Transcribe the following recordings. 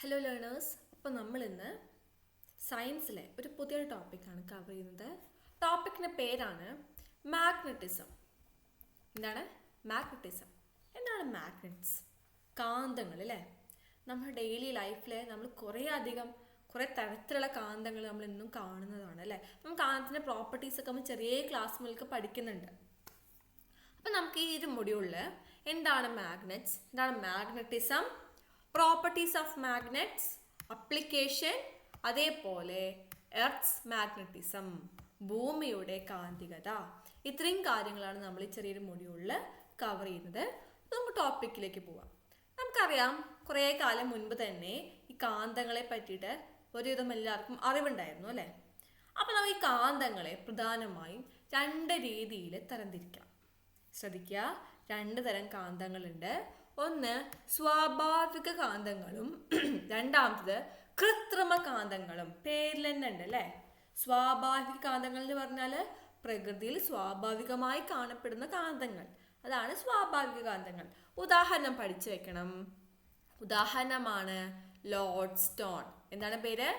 Hello learners. അപ്പോൾ നമ്മൾ ഇന്ന് സയൻസിലെ ഒരു പുതിയ ടോപ്പിക്കാണ് കവർ ചെയ്യുന്നത്. ടോപ്പിക്കിൻ്റെ പേരാണ് മാഗ്നറ്റിസം. എന്താണ് മാഗ്നറ്റിസം? എന്താണ് മാഗ്നറ്റ്സ്? കാന്തങ്ങൾ അല്ലേ? നമ്മുടെ ഡെയിലി ലൈഫിൽ നമ്മൾ കുറേ തരത്തിലുള്ള കാന്തങ്ങൾ നമ്മൾ ഇന്നും കാണുന്നതാണ് അല്ലേ? നമ്മൾ കാന്തത്തിൻ്റെ പ്രോപ്പർട്ടീസൊക്കെ നമ്മൾ ചെറിയ ക്ലാസ് മുതൽക്ക് പഠിക്കുന്നുണ്ട്. അപ്പം നമുക്ക് ഈ ഒരു മൊഡ്യൂളിൽ എന്താണ് മാഗ്നറ്റ്സ്, എന്താണ് magnetism, properties of magnets, application, അതേപോലെ എർത്ത്സ് മാഗ്നറ്റിസം, ഭൂമിയുടെ കാന്തികത, ഇത്രയും കാര്യങ്ങളാണ് നമ്മൾ ഈ ചെറിയൊരു മൊഡ്യൂളിൽ കവർ ചെയ്യുന്നത്. നമുക്ക് ടോപ്പിക്കിലേക്ക് പോവാം. നമുക്കറിയാം, കുറേ കാലം മുൻപ് തന്നെ ഈ കാന്തങ്ങളെ പറ്റിയിട്ട് ഒരുവിധം എല്ലാവർക്കും അറിവുണ്ടായിരുന്നു അല്ലേ? അപ്പം നമ്മൾ ഈ കാന്തങ്ങളെ പ്രധാനമായും രണ്ട് രീതിയിൽ തരംതിരിക്കാം. ശ്രദ്ധിക്കുക, രണ്ട് തരം കാന്തങ്ങളുണ്ട്. ഒന്ന് സ്വാഭാവിക കാന്തങ്ങളും രണ്ടാമത്തത് കൃത്രിമ കാന്തങ്ങളും. പേരിൽ തന്നെ ഉണ്ട് അല്ലേ? സ്വാഭാവിക കാന്തങ്ങൾ എന്ന് പറഞ്ഞാൽ പ്രകൃതിയിൽ സ്വാഭാവികമായി കാണപ്പെടുന്ന കാന്തങ്ങൾ, അതാണ് സ്വാഭാവിക കാന്തങ്ങൾ. ഉദാഹരണം പഠിച്ചു വെക്കണം. ഉദാഹരണമാണ് ലോഡ് സ്റ്റോൺ. എന്താണ് പേര്?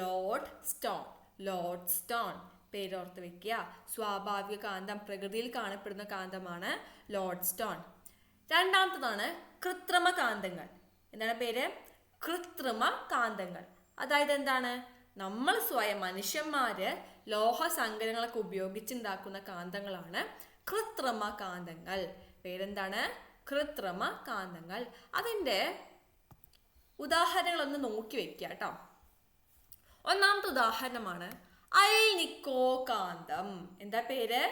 Load stone. ലോഡ് സ്റ്റോൺ പേരോർത്ത് വെക്കുക. സ്വാഭാവിക കാന്തം, പ്രകൃതിയിൽ കാണപ്പെടുന്ന കാന്തമാണ് ലോഡ് സ്റ്റോൺ. രണ്ടാമത്തതാണ് കൃത്രിമ കാന്തങ്ങൾ. എന്താണ് പേര്? കൃത്രിമ കാന്തങ്ങൾ. അതായത് എന്താണ്? നമ്മൾ സ്വയം മനുഷ്യന്മാര് ലോഹ സങ്കരങ്ങളൊക്കെ ഉപയോഗിച്ചുണ്ടാക്കുന്ന കാന്തങ്ങളാണ് കൃത്രിമ കാന്തങ്ങൾ. പേരെന്താണ്? കൃത്രിമ കാന്തങ്ങൾ. അതിൻ്റെ ഉദാഹരണങ്ങളൊന്ന് നോക്കി വെക്കുക കേട്ടോ. ഒന്നാമത്തെ ഉദാഹരണമാണ് അൽ നിക്കോ കാന്തം. എന്താ പേര്?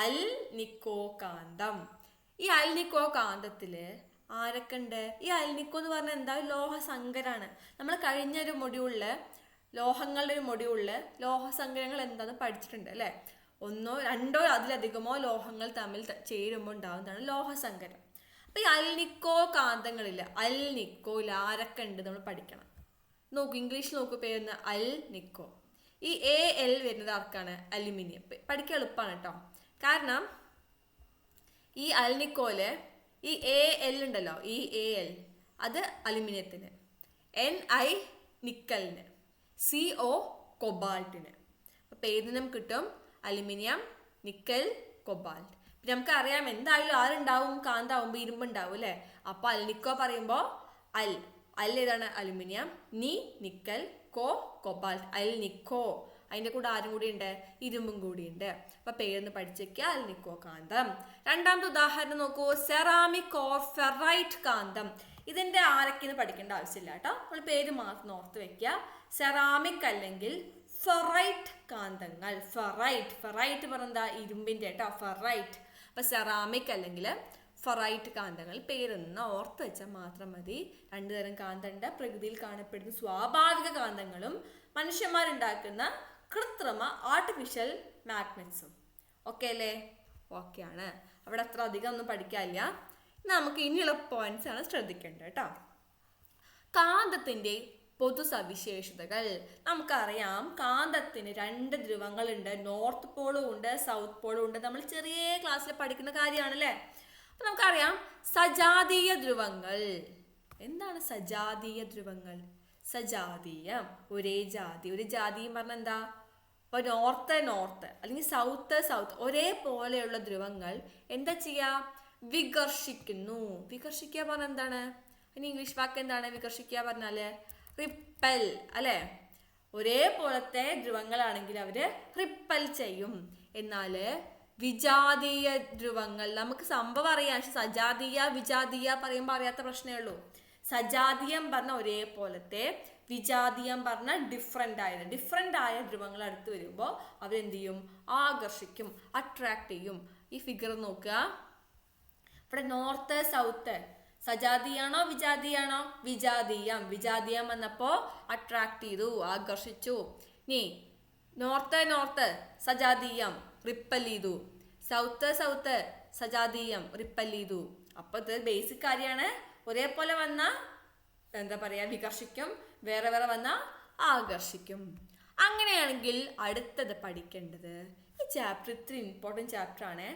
അൽ നിക്കോ കാന്തം. ഈ അൽ നിക്കോ കാന്തത്തില് ആരൊക്കെ ഉണ്ട്? ഈ അൽ നിക്കോ എന്ന് പറഞ്ഞാൽ എന്താ? ലോഹ സങ്കരാണ്. നമ്മൾ കഴിഞ്ഞൊരു മൊഡ്യൂളില്, ലോഹങ്ങളുടെ ഒരു മൊഡ്യൂളില് ലോഹസങ്കരങ്ങൾ എന്താണെന്ന് പഠിച്ചിട്ടുണ്ട് അല്ലേ? ഒന്നോ രണ്ടോ അതിലധികമോ ലോഹങ്ങൾ തമ്മിൽ ചേരുമ്പോൾ ഉണ്ടാകുന്നതാണ് ലോഹസങ്കരം. അപ്പൊ ഈ അൽ നിക്കോ കാന്തങ്ങളില്ല, അൽ നിക്കോയിൽ ആരൊക്കെ ഉണ്ട് നമ്മൾ പഠിക്കണം. നോക്കൂ, ഇംഗ്ലീഷ് നോക്കൂ, പേരുന്ന അൽ നിക്കോ. ഈ എ എൽ വരുന്നത് ആർക്കാണ്? അലുമിനിയം. പഠിക്കാൻ എളുപ്പമാണ് കേട്ടോ. കാരണം ഈ അൽ നിക്കോയില് ഈ എ എൽ ഉണ്ടല്ലോ, ഈ എ എൽ അത് അലുമിനിയത്തിന്, എൻ ഐ നിക്കലിന്, സി ഒ കൊബാൾട്ടിന്. അപ്പം ഏത് നമുക്ക് കിട്ടും? Aluminium, nickel, cobalt. പിന്നെ നമുക്ക് അറിയാം എന്തായാലും ആരുണ്ടാവും? കാന്താവുമ്പോൾ ഇരുമ്പുണ്ടാവും അല്ലേ? അപ്പോൾ അൽ നിക്കോ പറയുമ്പോൾ അൽ അൽ ഏതാണ്? അലുമിനിയം, നി നിക്കൽ, കോ കൊബാൾട്ട്, അൽ നിക്കോ. അതിൻ്റെ കൂടെ ആരും കൂടി ഉണ്ട്? ഇരുമ്പും കൂടി ഉണ്ട്. അപ്പൊ പേരൊന്ന് പഠിച്ചേക്കുക, അൽ നിക്കോ കാന്തം. രണ്ടാമത്തെ ഉദാഹരണം നോക്കൂ, സെറാമിക് ഓർ ഫെറൈറ്റ് കാന്തം. ഇതിന്റെ ആരൊക്കെയെന്ന് പഠിക്കേണ്ട ആവശ്യമില്ല കേട്ടോ, നമ്മൾ പേര് മാത്രം ഓർത്ത് വെക്കുക. സെറാമിക് അല്ലെങ്കിൽ ഫെറൈറ്റ് കാന്തങ്ങൾ. ഫെറൈറ്റ് പറഞ്ഞാ ഇരുമ്പിന്റെ കേട്ടോ, ഫെറൈറ്റ്. അപ്പൊ സെറാമിക് അല്ലെങ്കിൽ ഫെറൈറ്റ് കാന്തങ്ങൾ പേരൊന്ന് ഓർത്ത് വെച്ചാൽ മാത്രം മതി. രണ്ടു തരം കാന്തമുണ്ട്. പ്രകൃതിയിൽ കാണപ്പെടുന്ന സ്വാഭാവിക കാന്തങ്ങളും മനുഷ്യന്മാരുണ്ടാക്കുന്ന കൃത്രിമ ആർട്ടിഫിഷ്യൽ മാഗ്നറ്റ്സും. ഓക്കെ അല്ലേ? ഓക്കെ ആണ്. അവിടെ അത്ര അധികം ഒന്നും പഠിക്കാനില്ല. നമുക്ക് ഇനിയുള്ള പോയിന്റ്സ് ആണ് ശ്രദ്ധിക്കേണ്ടത് കേട്ടോ. കാന്തത്തിന്റെ പൊതു സവിശേഷതകൾ. നമുക്കറിയാം, കാന്തത്തിന് രണ്ട് ധ്രുവങ്ങളുണ്ട്. നോർത്ത് പോളും ഉണ്ട്, സൗത്ത് പോളും ഉണ്ട്. നമ്മൾ ചെറിയ ക്ലാസ്സിൽ പഠിക്കുന്ന കാര്യമാണല്ലേ? അപ്പൊ നമുക്കറിയാം സജാതീയ ധ്രുവങ്ങൾ. എന്താണ് സജാതീയ ധ്രുവങ്ങൾ? സജാതീയം, ഒരേ ജാതി. ഒരു ജാതിയും പറഞ്ഞാൽ എന്താ? ഇപ്പൊ നോർത്ത് അല്ലെങ്കിൽ സൗത്ത് ഒരേപോലെയുള്ള ധ്രുവങ്ങൾ എന്താ ചെയ്യാ? വികർഷിക്കുന്നു. വികർഷിക്കുക പറഞ്ഞാൽ എന്താണ്? ഇനി ഇംഗ്ലീഷ് വാക്ക് എന്താണ് വികർഷിക്കുക പറഞ്ഞാല്? റിപ്പൽ അല്ലെ? ഒരേപോലത്തെ ധ്രുവങ്ങളാണെങ്കിൽ അവര് റിപ്പൽ ചെയ്യും. എന്നാല് വിജാതീയ ധ്രുവങ്ങൾ നമുക്ക് സംഭവം അറിയാം, പക്ഷെ സജാതീയ വിജാതീയ പറയുമ്പോൾ അറിയാത്ത പ്രശ്നമേ ഉള്ളൂ. സജാതീയം പറഞ്ഞ ഒരേപോലത്തെ, വിജാതീയം പറഞ്ഞ ഡിഫറെന്റ് ആയ ധ്രുവങ്ങൾ അടുത്ത് വരുമ്പോൾ അവരെന്ത് ചെയ്യും? ആകർഷിക്കും, അട്രാക്ട് ചെയ്യും. ഈ ഫിഗർ നോക്കുക. ഇവിടെ നോർത്ത് സൗത്ത് സജാതീയാണോ വിജാതീയാണോ? വിജാതീയം വന്നപ്പോ അട്രാക്ട് ചെയ്തു, ആകർഷിച്ചു. ഇനി നോർത്ത് സജാതീയം റിപ്പൽ ചെയ്തു, സൗത്ത് സജാതീയം റിപ്പൽ ചെയ്തു. അപ്പൊ ഇത് ബേസിക് കാര്യമാണ്. ഒരേപോലെ വന്ന എന്താ പറയാ? വികർഷിക്കും. വേറെ വന്ന ആകർഷിക്കും. അങ്ങനെയാണെങ്കിൽ അടുത്തത് പഠിക്കേണ്ടത് ഈ ചാപ്റ്റർ ഇത്ര ഇമ്പോർട്ടൻറ്റ് ചാപ്റ്റർ ആണ്.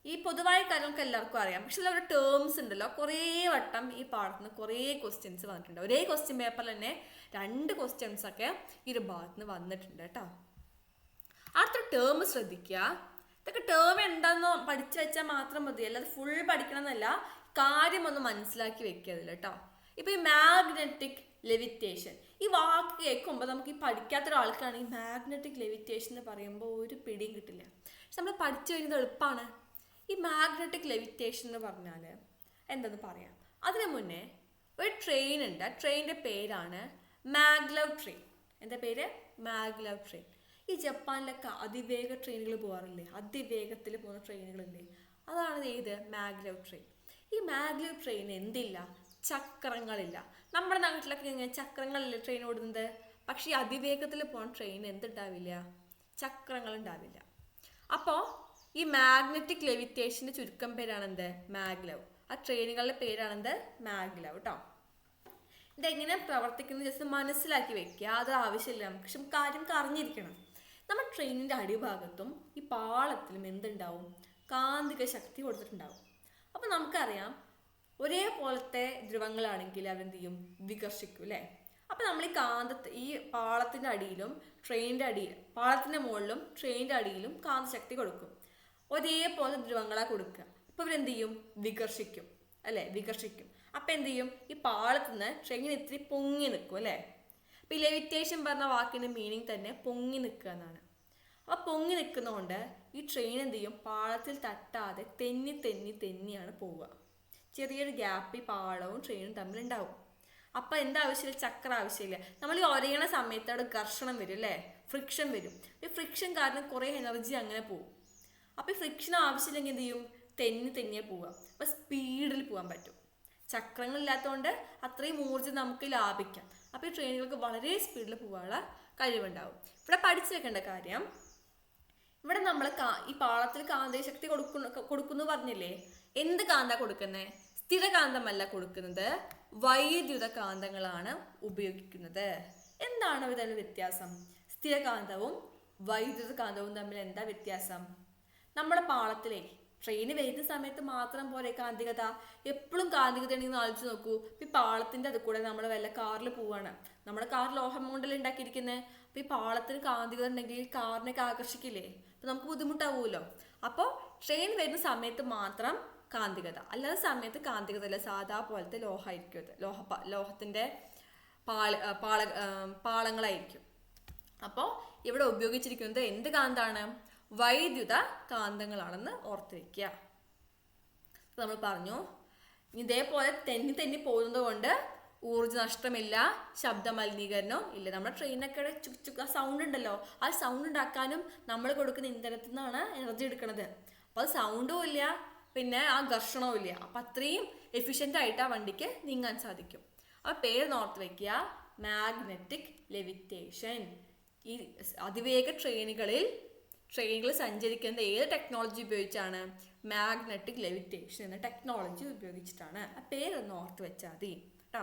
ഈ പൊതുവായ കാര്യങ്ങൾക്ക് എല്ലാവർക്കും അറിയാം, പക്ഷെ ഇതിലൊരു ടേംസ് ഉണ്ടല്ലോ, കുറേ വട്ടം ഈ പാഠത്തിൽ നിന്ന് കുറേ ക്വസ്റ്റ്യൻസ് വന്നിട്ടുണ്ട്. ഒരേ ക്വസ്റ്റ്യൻ പേപ്പറിൽ തന്നെ 2 ക്വസ്റ്റ്യൻസ് ഒക്കെ ഈ ഒരു ഭാഗത്ത് നിന്ന് വന്നിട്ടുണ്ട് കേട്ടോ. അടുത്ത ടേം ശ്രദ്ധിക്കുക. ഇതൊക്കെ ടേം എന്താണെന്നോ പഠിച്ചു വെച്ചാൽ മാത്രം മതി, അല്ലാതെ ഫുൾ പഠിക്കണം എന്നല്ല, കാര്യം ഒന്ന് മനസ്സിലാക്കി വെക്കരുത് കേട്ടോ. ഇപ്പൊ ഈ മാഗ്നറ്റിക് ലെവിറ്റേഷൻ, ഈ വാക്ക് കേൾക്കുമ്പോൾ നമുക്ക് ഈ പഠിക്കാത്ത ഒരാൾക്കാണ് ഈ മാഗ്നറ്റിക് ലെവിറ്റേഷൻ എന്ന് പറയുമ്പോൾ ഒരു പിടിയും കിട്ടില്ല. പക്ഷെ നമ്മൾ പഠിച്ചു കഴിഞ്ഞത് എളുപ്പമാണ്. ഈ മാഗ്നറ്റിക് ലെവിറ്റേഷൻ എന്ന് പറഞ്ഞാൽ എന്തെന്ന് പറയാം. അതിനു മുന്നേ ഒരു ട്രെയിൻ ഉണ്ട്, ആ ട്രെയിനിൻ്റെ പേരാണ് മാഗ്ലവ് ട്രെയിൻ. എന്താ പേര്? Maglev train. ഈ ജപ്പാനിലൊക്കെ അതിവേഗ ട്രെയിനുകൾ പോകാറില്ലേ, അതിവേഗത്തിൽ പോകുന്ന ട്രെയിനുകളില്ലേ, അതാണ് ഏത്? Maglev train. ഈ മാഗ്ലവ് ട്രെയിൻ എന്തില്ല? ചക്രങ്ങളില്ല. നമ്മുടെ നാട്ടിലൊക്കെ ഇങ്ങനെ ചക്രങ്ങളില്ല ട്രെയിൻ ഓടുന്നത്. പക്ഷേ ഈ അതിവേഗത്തിൽ പോകുന്ന ട്രെയിൻ എന്തുണ്ടാവില്ല? ചക്രങ്ങൾ ഉണ്ടാവില്ല. അപ്പോൾ ഈ മാഗ്നറ്റിക് ലെവിറ്റേഷൻ്റെ ചുരുക്കം പേരാണ് എന്ത്? മാഗ്ലവ്. ആ ട്രെയിനുകളുടെ പേരാണെന്ത്? മാഗ്ലവ് കേട്ടോ. ഇതെങ്ങനെ പ്രവർത്തിക്കുന്നത് ജസ്റ്റ് മനസ്സിലാക്കി വെക്കുക, അത് ആവശ്യമില്ല നമുക്ക്. പക്ഷെ കാര്യം അറിഞ്ഞിരിക്കണം. നമ്മുടെ ട്രെയിനിൻ്റെ അടിഭാഗത്തും ഈ പാളത്തിലും എന്തുണ്ടാവും? കാന്തിക ശക്തി കൊടുത്തിട്ടുണ്ടാവും. അപ്പം നമുക്കറിയാം ഒരേപോലത്തെ ധ്രുവങ്ങളാണെങ്കിൽ അവരെന്ത് ചെയ്യും? വികർഷിക്കും അല്ലേ? അപ്പം നമ്മൾ ഈ പാളത്തിൻ്റെ അടിയിലും ട്രെയിനിൻ്റെ അടിയിൽ, പാളത്തിൻ്റെ മുകളിലും ട്രെയിനിൻ്റെ അടിയിലും കാന്തശക്തി കൊടുക്കും. ഒരേപോലെ ധ്രുവങ്ങളാ കൊടുക്കുക. അപ്പോൾ ഇവരെന്ത് ചെയ്യും? വികർഷിക്കും അല്ലേ? വികർഷിക്കും. അപ്പം എന്ത് ചെയ്യും? ഈ പാളത്തിൽ നിന്ന് ട്രെയിൻ ഇത്തിരി പൊങ്ങി നിൽക്കും അല്ലേ? അപ്പം ഈ ലെവിറ്റേഷൻ പറഞ്ഞ വാക്കിൻ്റെ മീനിങ് തന്നെ പൊങ്ങി നിൽക്കുക എന്നാണ്. അപ്പോൾ പൊങ്ങി നിൽക്കുന്നതുകൊണ്ട് ഈ ട്രെയിൻ എന്ത് ചെയ്യും? പാളത്തിൽ തട്ടാതെ തെന്നി തെന്നി തെന്നിയാണ് പോവുക. ചെറിയൊരു ഗ്യാപ്പ് ഈ പാളവും ട്രെയിനും തമ്മിലുണ്ടാവും. അപ്പം എന്താ ആവശ്യമില്ല? ചക്രം ആവശ്യമില്ല. നമ്മൾ ഈ ഒരയണ സമയത്ത് അവിടെ ഘർഷണം വരും അല്ലേ? ഫ്രിക്ഷൻ വരും. ഈ ഫ്രിക്ഷൻ കാരണം കുറേ എനർജി അങ്ങനെ പോകും. അപ്പോൾ ഈ ഫ്രിക്ഷൻ ആവശ്യമില്ലെങ്കിൽ എന്ത് ചെയ്യും? തെന്നി തെന്നിയേ പോവുക. അപ്പോൾ സ്പീഡിൽ പോകാൻ പറ്റും. ചക്രങ്ങളില്ലാത്തതുകൊണ്ട് അത്രയും ഊർജ്ജം നമുക്ക് ലാഭിക്കാം. അപ്പോൾ ഈ ട്രെയിനുകൾക്ക് വളരെ സ്പീഡിൽ പോകാനുള്ള കഴിവുണ്ടാവും. ഇവിടെ പഠിച്ചു വെക്കേണ്ട കാര്യം, ഇവിടെ നമ്മൾ ഈ പാളത്തിൽ കാന്തിക ശക്തി കൊടുക്കുന്നു പറഞ്ഞില്ലേ? എന്ത് കാന്ത കൊടുക്കുന്നത്? സ്ഥിരകാന്തമല്ല കൊടുക്കുന്നത്, വൈദ്യുത കാന്തങ്ങളാണ് ഉപയോഗിക്കുന്നത്. എന്താണ് ഇതിൻ്റെ വ്യത്യാസം? സ്ഥിരകാന്തവും വൈദ്യുത കാന്തവും തമ്മിൽ എന്താ വ്യത്യാസം? നമ്മുടെ പാളത്തിലെ ട്രെയിന് വരുന്ന സമയത്ത് മാത്രം പോലെ കാന്തികത, എപ്പോഴും കാന്തികത ഉണ്ടെങ്കിൽ ആലോചിച്ച് നോക്കൂ. ഈ പാളത്തിൻ്റെ അത് കൂടെ നമ്മൾ വല്ല കാറിൽ പോവാണ്, നമ്മുടെ കാർ ലോഹം കൊണ്ടല്ലേ ഉണ്ടാക്കിയിരിക്കുന്നത്. അപ്പോൾ ഈ പാളത്തിന് കാന്തികത ഉണ്ടെങ്കിൽ കാറിനൊക്കെ ആകർഷിക്കില്ലേ? അപ്പോൾ നമുക്ക് ബുദ്ധിമുട്ടാവുമല്ലോ. അപ്പോൾ ട്രെയിൻ വരുന്ന സമയത്ത് മാത്രം കാന്തികത, അല്ലാത്ത സമയത്ത് കാന്തികത അല്ല, സാധാ പോലത്തെ ലോഹമായിരിക്കും. അത് ലോഹത്തിൻ്റെ പാളങ്ങളായിരിക്കും. അപ്പോൾ ഇവിടെ ഉപയോഗിച്ചിരിക്കുന്നത് എന്ത് കാന്താണ്? വൈദ്യുത കാന്തങ്ങളാണെന്ന് ഓർത്ത് വയ്ക്കുക. നമ്മൾ പറഞ്ഞു ഇതേപോലെ തെന്നി തെന്നി പോകുന്നത് കൊണ്ട് ഊർജ്ജ നഷ്ടമില്ല, ശബ്ദ മലിനീകരണവും ഇല്ല. നമ്മുടെ ട്രെയിനൊക്കെ ചുക്ക് സൗണ്ട് ഉണ്ടല്ലോ, ആ സൗണ്ട് ഉണ്ടാക്കാനും നമ്മൾ കൊടുക്കുന്ന ഇന്ധനത്തിൽ നിന്നാണ് എനർജി എടുക്കുന്നത്. അപ്പോൾ അത് സൗണ്ടും ഇല്ല, പിന്നെ ആ ഘർഷണവും ഇല്ല. അപ്പം അത്രയും എഫിഷ്യൻ്റ് ആയിട്ട് ആ വണ്ടിക്ക് നീങ്ങാൻ സാധിക്കും. അപ്പോൾ പേര് ഓർത്ത് വയ്ക്കുക, മാഗ്നറ്റിക് ലെവിറ്റേഷൻ. ഈ അതിവേഗ ട്രെയിനുകൾ സഞ്ചരിക്കുന്നത് ഏത് ടെക്നോളജി ഉപയോഗിച്ചാണ്? മാഗ്നറ്റിക് ലെവിറ്റേഷൻ എന്ന ടെക്നോളജി ഉപയോഗിച്ചിട്ടാണ്. ആ പേരൊന്ന് ഓർത്ത് വെച്ചാൽ മതി കേട്ടോ.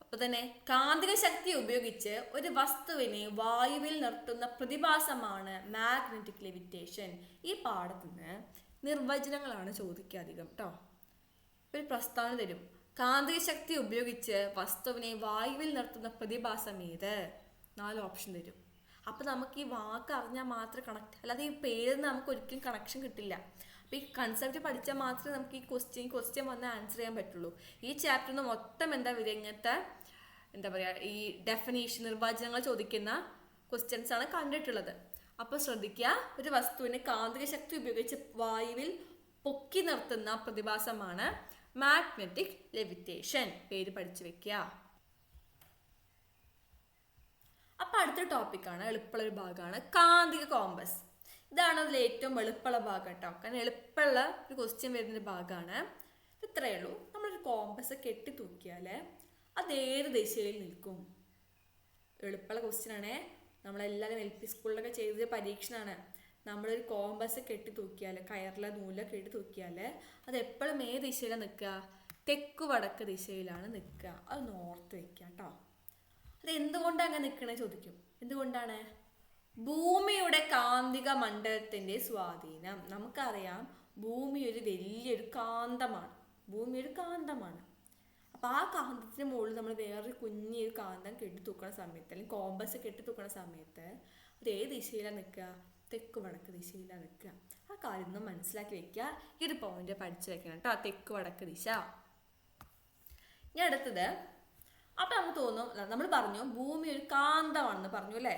അപ്പോൾ തന്നെ കാന്തിക ശക്തി ഉപയോഗിച്ച് ഒരു വസ്തുവിനെ വായുവിൽ നിർത്തുന്ന പ്രതിഭാസമാണ് മാഗ്നറ്റിക് ലെവിറ്റേഷൻ. ഈ പാഠത്തിന് നിർവചനങ്ങളാണ് ചോദിക്കുക അധികം കേട്ടോ. ഒരു പ്രസ്താവന തരും, കാന്തിക ശക്തി ഉപയോഗിച്ച് വസ്തുവിനെ വായുവിൽ നിർത്തുന്ന പ്രതിഭാസം ഏത്? 4 ഓപ്ഷൻ തരും. അപ്പം നമുക്ക് ഈ വാക്ക് അറിഞ്ഞാൽ മാത്രമേ അല്ലാതെ ഈ പേരിൽ നിന്ന് നമുക്ക് ഒരിക്കലും കണക്ഷൻ കിട്ടില്ല. അപ്പോൾ ഈ കൺസെപ്റ്റ് പഠിച്ചാൽ മാത്രമേ നമുക്ക് ഈ ക്വസ്റ്റ്യൻ വന്ന് ആൻസർ ചെയ്യാൻ പറ്റുള്ളൂ. ഈ ചാപ്റ്ററിന് മൊത്തം എന്താ വരിക? ഇങ്ങനത്തെ എന്താ പറയുക, ഈ ഡെഫിനേഷൻ നിർവചനങ്ങൾ ചോദിക്കുന്ന ക്വസ്റ്റ്യൻസ് ആണ് കണ്ടിട്ടുള്ളത്. അപ്പോൾ ശ്രദ്ധിക്കുക, ഒരു വസ്തുവിനെ കാന്തിക ശക്തി ഉപയോഗിച്ച് വായുവിൽ പൊക്കി നിർത്തുന്ന പ്രതിഭാസമാണ് മാഗ്നറ്റിക് ലെവിറ്റേഷൻ. പേര് പഠിച്ചു വെക്കുക. അപ്പം അടുത്ത ടോപ്പിക്കാണ്, എളുപ്പമുള്ള ഒരു ഭാഗമാണ് കാന്തിക കോമ്പസ്. ഇതാണ് അതിൽ ഏറ്റവും എളുപ്പമുള്ള ഭാഗം കേട്ടോ. കാരണം എളുപ്പമുള്ള ഒരു ക്വസ്റ്റ്യൻ വരുന്നൊരു ഭാഗമാണ്. ഇത്രയേ ഉള്ളൂ. നമ്മളൊരു കോമ്പസ് കെട്ടി തൂക്കിയാൽ അതേത് ദിശയിൽ നിൽക്കും? എളുപ്പമുള്ള ക്വസ്റ്റ്യൻ ആണേ. നമ്മളെല്ലാവരും LP സ്കൂളിലൊക്കെ ചെയ്ത പരീക്ഷണമാണ്. നമ്മളൊരു കോമ്പസ് കെട്ടി തൂക്കിയാൽ, കയറിലെ നൂലൊക്കെ കെട്ടി തൂക്കിയാൽ അത് എപ്പോഴും ഏത് ദിശയിലാണ് നിൽക്കുക? തെക്ക് വടക്ക് ദിശയിലാണ് നിൽക്കുക. അത് ഓർത്ത് വയ്ക്കുക കേട്ടോ. അത് എന്തുകൊണ്ടാണ് അങ്ങനെ നിൽക്കണേ ചോദിക്കും. എന്തുകൊണ്ടാണ്? ഭൂമിയുടെ കാന്തിക മണ്ഡലത്തിന്റെ സ്വാധീനം. നമുക്കറിയാം ഭൂമി ഒരു വലിയൊരു കാന്തമാണ്. ഭൂമി ഒരു കാന്തമാണ്. അപ്പൊ ആ കാന്തത്തിന് മുകളിൽ നമ്മൾ വേറൊരു കുഞ്ഞൊരു കാന്തം കെട്ടി തൂക്കുന്ന സമയത്ത്, അല്ലെങ്കിൽ കോമ്പസ് കെട്ടി തൂക്കുന്ന സമയത്ത് അത് ഏത് ദിശയിലാണ് നിൽക്കുക? തെക്ക് വടക്ക് ദിശയിലാണ് നിൽക്കുക. ആ കാര്യം ഒന്ന് മനസ്സിലാക്കി വെക്കുക. ഈ ഒരു പോയിന്റ് പഠിച്ചു വെക്കണം കേട്ടോ, തെക്ക് വടക്ക് ദിശ. ഇനി അടുത്തത്, അപ്പൊ നമുക്ക് തോന്നും, നമ്മൾ പറഞ്ഞു ഭൂമി ഒരു കാന്തമാണെന്ന് പറഞ്ഞു അല്ലേ?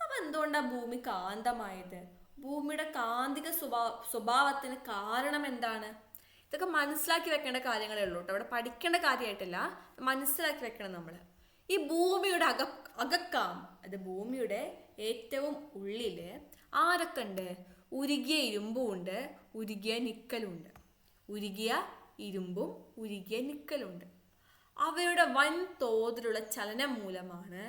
അപ്പൊ എന്തുകൊണ്ടാണ് ഭൂമി കാന്തമായത്? ഭൂമിയുടെ കാന്തിക സ്വഭാവത്തിന് കാരണം എന്താണ്? ഇതൊക്കെ മനസ്സിലാക്കി വെക്കേണ്ട കാര്യങ്ങളേ ഉള്ളൂ കേട്ടോ, അവിടെ പഠിക്കേണ്ട കാര്യമായിട്ടില്ല, മനസ്സിലാക്കി വെക്കണം നമ്മൾ. ഈ ഭൂമിയുടെ അകക്കാം, അത് ഭൂമിയുടെ ഏറ്റവും ഉള്ളില് ആരൊക്കെ ഉണ്ട്? ഉരുകിയ ഇരുമ്പും ഉണ്ട്, ഉരുകിയ നിക്കലും ഉണ്ട്. ഉരുകിയ ഇരുമ്പും ഉരുകിയ നിക്കലും ഉണ്ട്. അവയുടെ വൻ തോതിലുള്ള ചലനം മൂലമാണ്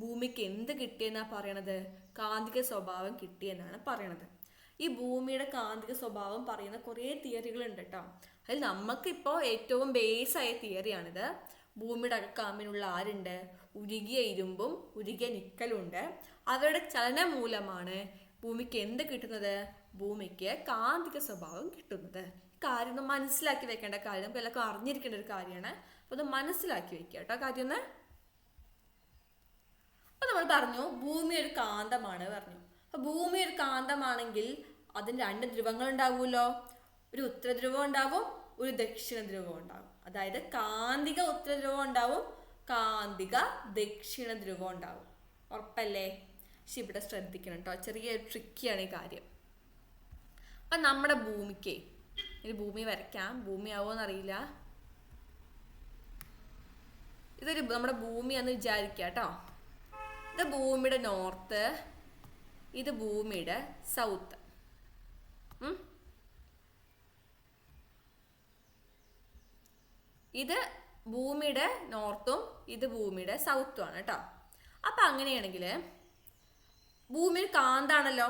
ഭൂമിക്ക് എന്ത് കിട്ടിയെന്നാണ് പറയണത്? കാന്തിക സ്വഭാവം കിട്ടിയെന്നാണ് പറയണത്. ഈ ഭൂമിയുടെ കാന്തിക സ്വഭാവം പറയുന്ന കുറേ തിയറികളുണ്ട് കേട്ടോ. അതിൽ നമുക്കിപ്പോൾ ഏറ്റവും ബേസായ തിയറിയാണിത്. ഭൂമിയുടെ അകക്കാമ്പിനുള്ള ആരുണ്ട്? ഉരുകിയ ഇരുമ്പും ഉരുകിയ നിക്കലും ഉണ്ട്. അവരുടെ ചലനം മൂലമാണ് ഭൂമിക്ക് എന്ത് കിട്ടുന്നത്? ഭൂമിക്ക് കാന്തിക സ്വഭാവം കിട്ടുന്നത്. കാര്യം ഒന്ന് മനസ്സിലാക്കി വെക്കേണ്ട കാര്യം, നമുക്ക് എല്ലാവർക്കും അറിഞ്ഞിരിക്കേണ്ട ഒരു കാര്യമാണ്. അപ്പൊ അത് മനസ്സിലാക്കി വെക്കുക കേട്ടോ കാര്യം ഒന്ന്. അപ്പൊ നമ്മൾ പറഞ്ഞു ഭൂമി ഒരു കാന്തമാണ് പറഞ്ഞു. അപ്പൊ ഭൂമി ഒരു കാന്തമാണെങ്കിൽ അതിന് രണ്ട് ധ്രുവങ്ങൾ ഉണ്ടാവുമല്ലോ. ഒരു ഉത്തര ധ്രുവം ഉണ്ടാവും, ഒരു ദക്ഷിണ ധ്രുവം ഉണ്ടാവും. അതായത് കാന്തിക ഉത്തര ധ്രുവം ഉണ്ടാവും, കാന്തിക ദക്ഷിണ ധ്രുവം ഉണ്ടാവും. ഉറപ്പല്ലേ? പക്ഷെ ഇവിടെ ശ്രദ്ധിക്കണം കേട്ടോ, ചെറിയ ട്രിക്കിയാണ് ഈ കാര്യം. അപ്പൊ നമ്മുടെ ഭൂമിക്ക്, ഇനി ഭൂമി വരയ്ക്കാം, ഭൂമി ആവുമെന്നറിയില്ല. ഇതൊരു നമ്മുടെ ഭൂമിയാന്ന് വിചാരിക്കുക കേട്ടോ. ഇത് ഭൂമിയുടെ നോർത്ത്, ഇത് ഭൂമിയുടെ സൗത്ത്. ഇത് ഭൂമിയുടെ നോർത്തും ഇത് ഭൂമിയുടെ സൗത്തും ആണ് കേട്ടോ. അപ്പൊ അങ്ങനെയാണെങ്കിൽ ഭൂമി ഒരു കാന്താണല്ലോ.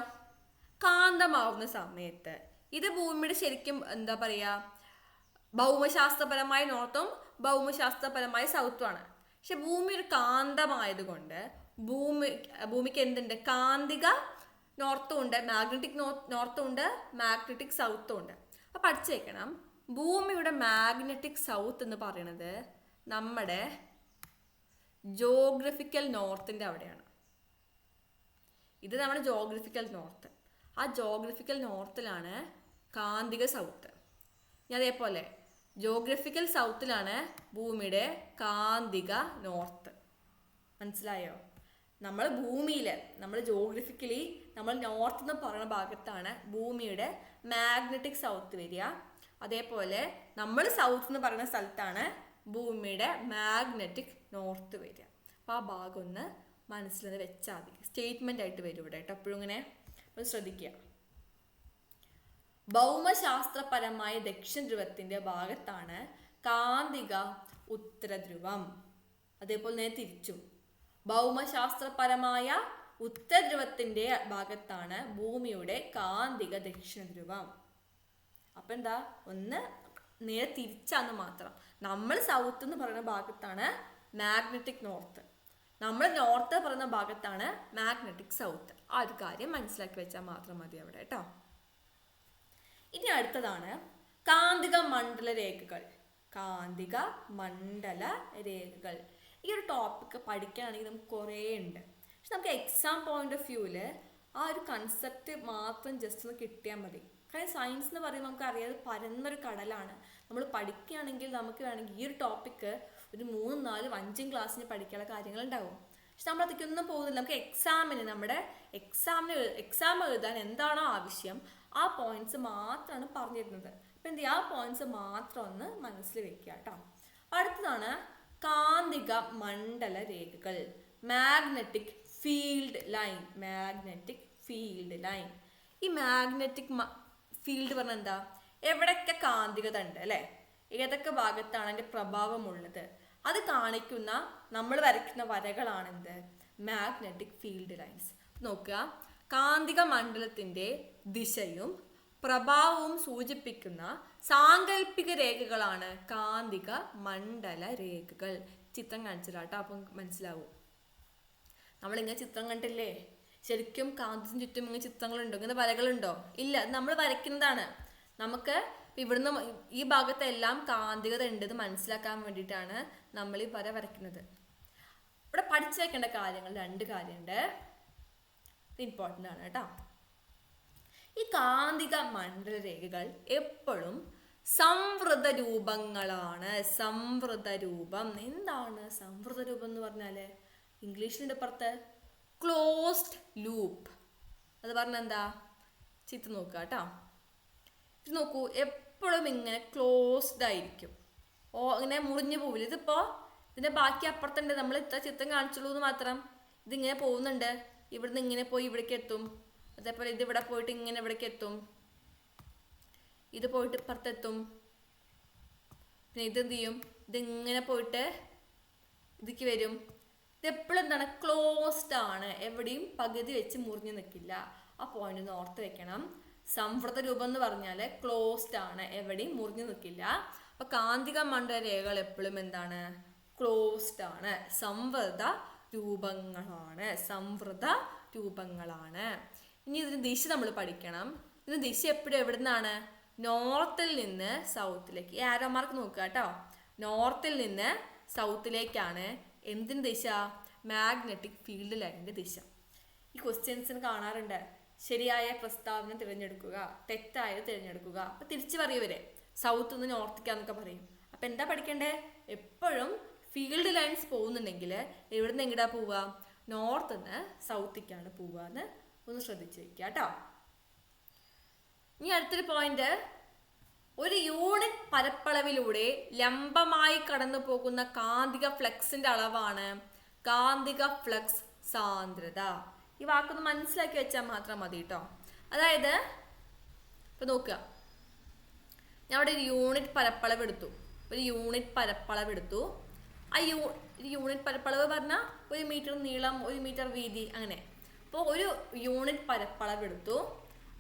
കാന്തമാവുന്ന സമയത്ത് ഇത് ഭൂമിയുടെ ശരിക്കും എന്താ പറയാ, ഭൗമശാസ്ത്രപരമായ നോർത്തും ഭൗമശാസ്ത്രപരമായ സൗത്തും ആണ്. പക്ഷെ ഭൂമി ഒരു കാന്തമായതുകൊണ്ട് ഭൂമിക്ക് എന്തുണ്ട്? കാന്തിക നോർത്തും ഉണ്ട്, മാഗ്നറ്റിക് നോർത്തും ഉണ്ട്, മാഗ്നറ്റിക് സൗത്തും ഉണ്ട്. അപ്പൊ പഠിച്ചു വെക്കണം, ഭൂമിയുടെ മാഗ്നറ്റിക് സൗത്ത് എന്ന് പറയുന്നത് നമ്മുടെ ജോഗ്രഫിക്കൽ നോർത്തിന്റെ അവിടെയാണ്. ഇത് നമ്മുടെ ജോഗ്രഫിക്കൽ നോർത്ത്. ആ ജോഗ്രഫിക്കൽ നോർത്തിലാണ് കാന്തിക സൗത്ത്. ഇനി അതേപോലെ ജോഗ്രഫിക്കൽ സൗത്തിലാണ് ഭൂമിയുടെ കാന്തിക നോർത്ത്. മനസ്സിലായോ? നമ്മൾ ഭൂമിയിൽ, നമ്മൾ ജോഗ്രഫിക്കലി നമ്മൾ നോർത്ത് എന്ന് പറയുന്ന ഭാഗത്താണ് ഭൂമിയുടെ മാഗ്നറ്റിക് സൗത്ത് വരിക. അതേപോലെ നമ്മൾ സൗത്ത് എന്ന് പറയുന്ന സ്ഥലത്താണ് ഭൂമിയുടെ മാഗ്നറ്റിക് നോർത്ത് വരിക. അപ്പോൾ ആ ഭാഗം ഒന്ന് മനസ്സിൽ വെച്ചാൽ മതി. സ്റ്റേറ്റ്മെന്റ് ആയിട്ട് വരും ഇവിടെ കേട്ടോ, എപ്പോഴും ഇങ്ങനെ ശ്രദ്ധിക്കുക. ഭൗമശാസ്ത്രപരമായ ദക്ഷിണ ധ്രുവത്തിന്റെ ഭാഗത്താണ് കാന്തിക ഉത്തര ധ്രുവം. അതേപോലെ തന്നെ തിരിച്ചും ഭൗമശാസ്ത്രപരമായ ഉത്തര ധ്രുവത്തിന്റെ ഭാഗത്താണ് ഭൂമിയുടെ കാന്തിക ദക്ഷിണ ധ്രുവം. അപ്പൊ എന്താ, ഒന്ന് നേരെ തിരിച്ചാന്ന് മാത്രം. നമ്മൾ സൗത്ത് എന്ന് പറയുന്ന ഭാഗത്താണ് മാഗ്നറ്റിക് നോർത്ത്, നമ്മൾ നോർത്ത് പറയുന്ന ഭാഗത്താണ് മാഗ്നറ്റിക് സൗത്ത്. ആ ഒരു കാര്യം മനസ്സിലാക്കി വെച്ചാൽ മാത്രം മതി അവിടെ കേട്ടോ. ഇനി അടുത്തതാണ് കാന്തിക മണ്ഡല രേഖകൾ. കാന്തിക മണ്ഡല രേഖകൾ. ഈ ഒരു ടോപ്പിക്ക് പഠിക്കാനാണെങ്കിൽ നമുക്ക് കുറേ ഉണ്ട്. പക്ഷെ നമുക്ക് എക്സാം പോയിന്റ് ഓഫ് വ്യൂവിൽ ആ ഒരു കൺസെപ്റ്റ് മാത്രം ജസ്റ്റ് ഒന്ന് കിട്ടിയാൽ മതി. കാരണം സയൻസ് എന്ന് പറയുമ്പോൾ നമുക്ക് അറിയാതെ പരന്നൊരു കടലാണ്. നമ്മൾ പഠിക്കുകയാണെങ്കിൽ നമുക്ക് വേണമെങ്കിൽ ഈ ഒരു ടോപ്പിക്ക് ഒരു 3, 4, 5 ക്ലാസ്സിന് പഠിക്കാനുള്ള കാര്യങ്ങളുണ്ടാവും. പക്ഷെ നമ്മൾ അതൊക്കെയൊന്നും പോകുന്നില്ല. നമുക്ക് എക്സാമിന്, നമ്മുടെ എക്സാം എഴുതാൻ എന്താണോ ആവശ്യം ആ പോയിന്റ്സ് മാത്രമാണ് പറഞ്ഞിരുന്നത്. അപ്പം എന്ത് ചെയ്യുക, ആ പോയിന്റ്സ് മാത്രം ഒന്ന് മനസ്സിൽ വെക്കുക കേട്ടോ. അടുത്തതാണ് കാന്തിക മണ്ഡല രേഖകൾ. Magnetic field line. Magnetic field line. ഈ മാഗ്നറ്റിക് ഫീൽഡ് പറഞ്ഞാൽ എന്താ, എവിടെയൊക്കെ കാന്തികത ഉണ്ട് അല്ലേ, ഏതൊക്കെ ഭാഗത്താണ് അതിൻ്റെ പ്രഭാവമുള്ളത്, അത് കാണിക്കുന്ന നമ്മൾ വരയ്ക്കുന്ന വരകളാണെന്ത്, മാഗ്നറ്റിക് ഫീൽഡ് ലൈൻസ്. നോക്കുക, കാന്തിക മണ്ഡലത്തിന്റെ ദിശയും പ്രഭാവവും സൂചിപ്പിക്കുന്ന സാങ്കല്പിക രേഖകളാണ് കാന്തിക മണ്ഡല രേഖകൾ. ചിത്രം കാണിച്ചിട്ടാട്ടോ, അപ്പം മനസ്സിലാവും. നമ്മളിങ്ങനെ ചിത്രം കണ്ടില്ലേ, ശരിക്കും കാന്തത്തിന് ചുറ്റും ഇങ്ങനെ ചിത്രങ്ങളുണ്ടോ, ഇങ്ങനെ വരകളുണ്ടോ? ഇല്ല, നമ്മൾ വരയ്ക്കുന്നതാണ്. നമുക്ക് ഇവിടുന്ന് ഈ ഭാഗത്തെല്ലാം കാന്തികത ഉണ്ടെന്ന് മനസ്സിലാക്കാൻ വേണ്ടിയിട്ടാണ് നമ്മൾ ഈ വര വരയ്ക്കുന്നത്. ഇവിടെ പഠിച്ചു വെക്കേണ്ട കാര്യങ്ങൾ 2 കാര്യമുണ്ട്, ഇമ്പോർട്ടൻ്റ് ആണ് കേട്ടോ. ഈ കാന്തിക മണ്ഡലരേഖകൾ എപ്പോഴും സംവൃത രൂപങ്ങളാണ്. സംവൃത രൂപം എന്താണ്? സംവൃത രൂപം എന്ന് പറഞ്ഞാൽ ഇംഗ്ലീഷിൻ്റെ പുറത്ത് ക്ലോസ്ഡ് ലൂപ്പ്. അത് പറഞ്ഞാൽ എന്താ? ചിത്രം നോക്കുക കേട്ടോ. ഇത് നോക്കൂ, എപ്പോഴും ഇങ്ങനെ ക്ലോസ്ഡ് ആയിരിക്കും. ഇങ്ങനെ മുറിഞ്ഞു പോവില്ല. ഇതിപ്പോൾ ഇതിൻ്റെ ബാക്കി അപ്പുറത്തുണ്ട്, നമ്മൾ ഇത്ര ചിത്രം കാണിച്ചുള്ളൂ എന്ന് മാത്രം. ഇതിങ്ങനെ പോകുന്നുണ്ട്, ഇവിടുന്ന് ഇങ്ങനെ പോയി ഇവിടേക്ക് എത്തും. അതേപോലെ ഇത് ഇവിടെ പോയിട്ട് ഇങ്ങനെ ഇവിടേക്ക് എത്തും, ഇത് പോയിട്ട് ഇപ്പുറത്തെത്തും. പിന്നെ ഇതെന്ത് ചെയ്യും? ഇതിങ്ങനെ പോയിട്ട് ഇതിക്ക് വരും. ഇതെപ്പോഴും എന്താണ്? ക്ലോസ്ഡ് ആണ്, എവിടെയും പകുതി വെച്ച് മുറിഞ്ഞു നിൽക്കില്ല. ആ പോയിന്റ് ഒന്ന് ഓർത്ത് വെക്കണം. സംവൃത രൂപം എന്ന് പറഞ്ഞാൽ ക്ലോസ്ഡ് ആണ്, എവിടെയും മുറിഞ്ഞു നിൽക്കില്ല. അപ്പൊ കാന്തിക മണ്ഡല രേഖകൾ എപ്പോഴും എന്താണ്? ക്ലോസ്ഡ് ആണ്, സംവൃത രൂപങ്ങളാണ്. സംവൃത രൂപങ്ങളാണ്. ഇനി ഇതിന് ദിശ നമ്മൾ പഠിക്കണം. ഇതിന് ദിശ എപ്പോഴും എവിടെ നിന്നാണ്? നോർത്തിൽ നിന്ന് സൗത്തിലേക്ക്. ഈ ആരോ മാർക്ക് നോക്കുക കേട്ടോ. നോർത്തിൽ നിന്ന് സൗത്തിലേക്കാണ് എന്തിൻ്റെ ദിശ? മാഗ്നറ്റിക് ഫീൽഡ് ലൈനിൻ്റെ ദിശ. ഈ ക്വസ്റ്റ്യൻസിന് കാണാറുണ്ട്, ശരിയായ പ്രസ്താവന തിരഞ്ഞെടുക്കുക, തെറ്റായത് തിരഞ്ഞെടുക്കുക. അപ്പൊ തിരിച്ചു പറയൂവരെ സൗത്ത് നിന്ന് നോർത്തിക്കാന്നൊക്കെ പറയും. അപ്പൊ എന്താ പഠിക്കണ്ടേ? എപ്പോഴും ഫീൽഡ് ലൈൻസ് പോകുന്നുണ്ടെങ്കിൽ എവിടെ നിന്ന് എങ്ങടാ പോവുക? നോർത്ത് നിന്ന് സൗത്തിക്കാണ് പോവുക എന്ന് ഒന്ന് ശ്രദ്ധിച്ചു വെക്കുക കേട്ടോ. ഇനി അടുത്തൊരു പോയിന്റ്, ഒരു യൂണിറ്റ് പരപ്പളവിലൂടെ ലംബമായി കടന്നു പോകുന്ന കാന്തിക ഫ്ലക്സിന്റെ അളവാണ് കാന്തിക ഫ്ലക്സ് സാന്ദ്രത. ഈ വാക്കൊന്ന് മനസ്സിലാക്കി വെച്ചാൽ മാത്രം മതി കേട്ടോ. അതായത് ഇപ്പൊ നോക്കുക, ഞാൻ അവിടെ ഒരു യൂണിറ്റ് പരപ്പളവ് എടുത്തു. ആ യൂണിറ്റ് പരപ്പളവ് പറഞ്ഞാൽ 1 മീറ്റർ നീളം, 1 മീറ്റർ വീതി, അങ്ങനെ. അപ്പോൾ ഒരു യൂണിറ്റ് പരപ്പളവ് എടുത്തു,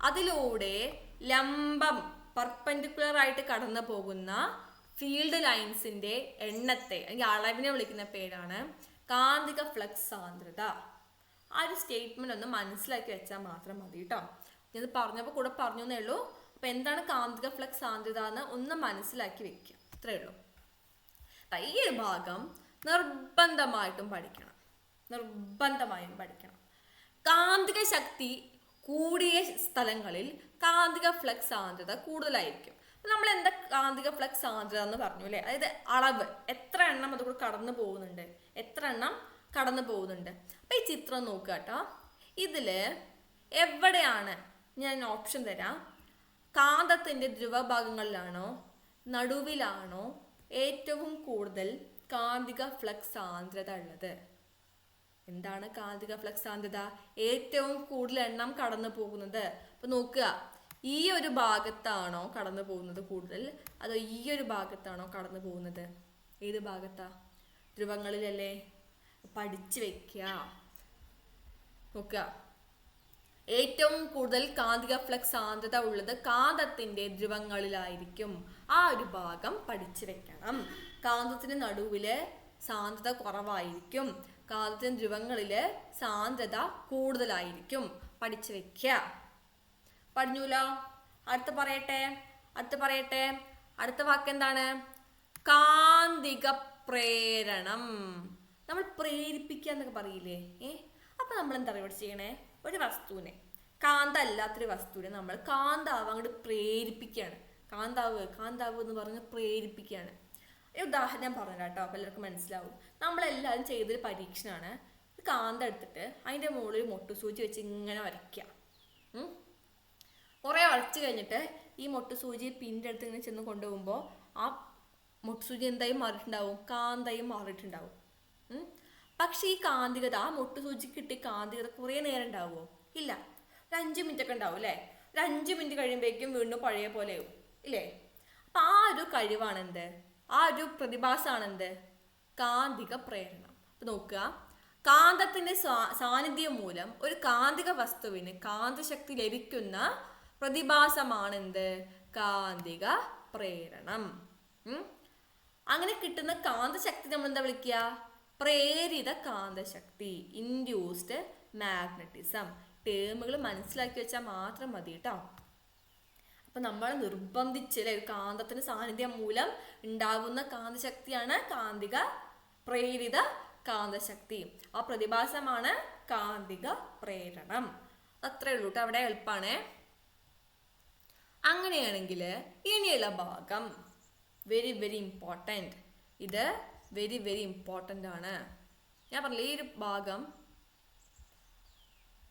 അതിലൂടെ ലംബം പെർപെൻഡിക്കുലർ ആയിട്ട് കടന്നു പോകുന്ന ഫീൽഡ് ലൈൻസിന്റെ എണ്ണത്തെ അല്ലെങ്കിൽ അളവിനെ വിളിക്കുന്ന പേരാണ് കാന്തിക ഫ്ലക്സ് സാന്ദ്രത. ആ ഒരു സ്റ്റേറ്റ്മെന്റ് ഒന്ന് മനസ്സിലാക്കി വെച്ചാൽ മാത്രം മതി കേട്ടോ. ഇത് പറഞ്ഞപ്പോൾ കൂടെ പറഞ്ഞു എന്നേ ഉള്ളൂ. അപ്പൊ എന്താണ് കാന്തിക ഫ്ലക്സ് സാന്ദ്രത എന്ന് ഒന്ന് മനസ്സിലാക്കി വെക്കുക, ഇത്രയേ ഉള്ളൂ. ഈ ഒരു ഭാഗം നിർബന്ധമായും പഠിക്കണം. കാന്തിക ശക്തി കൂടിയ സ്ഥലങ്ങളിൽ കാന്തിക ഫ്ലക്സ് സാന്ദ്രത കൂടുതലായിരിക്കും. നമ്മൾ എന്താ കാന്തിക ഫ്ലക്സ് സാന്ദ്രത എന്ന് പറഞ്ഞു അല്ലേ? അതായത് അളവ്, എത്ര എണ്ണം അതുകൂടെ കടന്നു പോകുന്നുണ്ട്. അപ്പൊ ഈ ചിത്രം നോക്കുക കേട്ടോ. ഇതില് എവിടെയാണ്, ഞാൻ ഓപ്ഷൻ തരാം, കാന്തത്തിന്റെ ധ്രുവഭാഗങ്ങളിലാണോ നടുവിലാണോ ഏറ്റവും കൂടുതൽ കാന്തിക ഫ്ലക്സ് സാന്ദ്രത ഉള്ളത്? എന്താണ് കാന്തിക ഫ്ലക്സ് സാന്ദ്രത? ഏറ്റവും കൂടുതൽ എണ്ണം കടന്നു പോകുന്നത്. അപ്പൊ നോക്കുക, ഈ ഒരു ഭാഗത്താണോ കടന്നു പോകുന്നത് കൂടുതൽ, അതോ ഈ ഒരു ഭാഗത്താണോ കടന്നു പോകുന്നത്? ഏത് ഭാഗത്താ? ധ്രുവങ്ങളിലല്ലേ? പഠിച്ചു വെക്കുക. നോക്കുക, ഏറ്റവും കൂടുതൽ കാന്തിക ഫ്ലക്സ് സാന്ദ്രത ഉള്ളത് കാന്തത്തിന്റെ ധ്രുവങ്ങളിലായിരിക്കും. ആ ഒരു ഭാഗം പഠിച്ചു വെക്കണം. കാന്തത്തിന് നടുവില് സാന്ദ്രത കുറവായിരിക്കും, കാന്തത്തിന് ധ്രുവങ്ങളില് സാന്ദ്രത കൂടുതലായിരിക്കും. പഠിച്ചു വെക്കുക. പഠിഞ്ഞൂലോ? അടുത്ത പറയട്ടെ. അടുത്ത വാക്ക് എന്താണ്? കാന്തിക പ്രേരണം. നമ്മൾ പ്രേരിപ്പിക്കുക എന്നൊക്കെ പറയില്ലേ? അപ്പൊ നമ്മൾ എന്താ ഇവിടെ ചെയ്യണേ? ഒരു വസ്തുവിനെ, കാന്തല്ലാത്തൊരു വസ്തുവിനെ നമ്മൾ കാന്താവ് അങ്ങോട്ട് പ്രേരിപ്പിക്കുകയാണ്. കാന്താവ് എന്ന് പറഞ്ഞ് പ്രേരിപ്പിക്കുകയാണ്. ഉദാഹരണം ഞാൻ പറഞ്ഞു കേട്ടോ, അപ്പൊ എല്ലാവർക്കും മനസ്സിലാവും. നമ്മളെല്ലാവരും ചെയ്തൊരു പരീക്ഷണമാണ്. കാന്തം എടുത്തിട്ട് അതിൻ്റെ മുകളിൽ മൊട്ടുസൂചി വെച്ച് ഇങ്ങനെ വരയ്ക്കുക. കുറേ വരച്ച് കഴിഞ്ഞിട്ട് ഈ മൊട്ടുസൂചി പിൻ്റെ അടുത്ത് ഇങ്ങനെ ചെന്ന് കൊണ്ടുപോകുമ്പോൾ ആ മൊട്ടുസൂചി എന്തായും മാറിയിട്ടുണ്ടാവും? കാന്തായും മാറിയിട്ടുണ്ടാവും. പക്ഷെ ഈ കാന്തികത, ആ മൊട്ടുസൂചിക്ക് കിട്ടിയ കാന്തികത കുറേ നേരം ഉണ്ടാവുമോ? ഇല്ല, ഒരു 5 മിനിറ്റ് ഒക്കെ ഉണ്ടാവും അല്ലേ? ഒരു 5 മിനിറ്റ് കഴിയുമ്പോഴേക്കും വീണ്ടും പഴയ പോലെയാവും ഇല്ലേ? അപ്പൊ ആ ഒരു കഴിവാണെന്ത്? ആ ഒരു പ്രതിഭാസമാണെന്ത്? കാന്തിക പ്രേരണം. അപ്പൊ നോക്കുക, കാന്തത്തിന്റെ സാന്നിധ്യം മൂലം ഒരു കാന്തിക വസ്തുവിന് കാന്തശക്തി ലഭിക്കുന്ന പ്രതിഭാസമാണെന്ത്? കാന്തിക പ്രേരണം. അങ്ങനെ കിട്ടുന്ന കാന്തശക്തി നമ്മൾ എന്താ വിളിക്കുക? പ്രേരിത കാന്തശക്തി, ഇൻഡ്യൂസ്ഡ് മാഗ്നറ്റിസം. ടേമുകൾ മനസ്സിലാക്കി വെച്ചാൽ മാത്രം മതി കേട്ടോ. അപ്പൊ നമ്മൾ നിർബന്ധിച്ച് അല്ലെ, കാന്തത്തിന് സാന്നിധ്യം മൂലം ഉണ്ടാകുന്ന കാന്തശക്തിയാണ് കാന്തിക പ്രേരിത കാന്തശക്തി. ആ പ്രതിഭാസമാണ് കാന്തിക പ്രേരണം. അത്രേ ഉള്ളൂ കേട്ടോ, അവിടെ എളുപ്പമാണ്. അങ്ങനെയാണെങ്കിൽ ഇനിയുള്ള ഭാഗം വെരി വെരി ഇമ്പോർട്ടൻറ്റ്. ഇത് വെരി വെരി ഇമ്പോർട്ടൻ്റ് ആണ്. ഞാൻ പറഞ്ഞില്ല, ഈ ഒരു ഭാഗം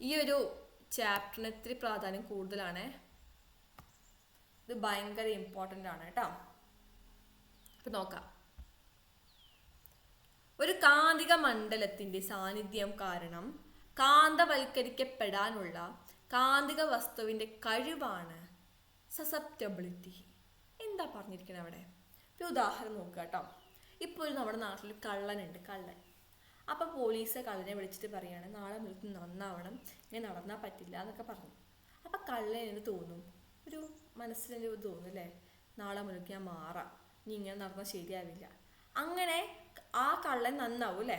ഈ ഒരു ചാപ്റ്ററിന് ഇത്തിരി പ്രാധാന്യം കൂടുതലാണ്. ഇത് ഭയങ്കര ഇമ്പോർട്ടൻ്റ് ആണ് കേട്ടോ. അപ്പൊ നോക്കാം. ഒരു കാന്തിക മണ്ഡലത്തിന്റെ സാന്നിധ്യം കാരണം കാന്തവൽക്കരിക്കപ്പെടാനുള്ള കാന്തിക വസ്തുവിന്റെ കഴിവാണ് സസെപ്റ്റബിലിറ്റി. എന്താ പറഞ്ഞിരിക്കുന്നത് അവിടെ? ഒരു ഉദാഹരണം നോക്കുക കേട്ടോ. ഇപ്പോൾ നമ്മുടെ നാട്ടിൽ കള്ളനുണ്ട്, കള്ളൻ. അപ്പം പോലീസ് കള്ളനെ വിളിച്ചിട്ട് പറയാണ്, നാളെ മുഴുവൻ നന്നാവണം, ഇങ്ങനെ നടന്നാൽ പറ്റില്ല എന്നൊക്കെ പറഞ്ഞു. അപ്പം കള്ളന് തോന്നും, ഒരു മനസ്സിൻ്റെ തോന്നും അല്ലേ, നാളെ മുഴുവൻ ഞാൻ മാറാം, നീ ഇങ്ങനെ നടന്നാൽ ശരിയാവില്ല. അങ്ങനെ ആ കള്ളൻ നന്നാവും അല്ലേ.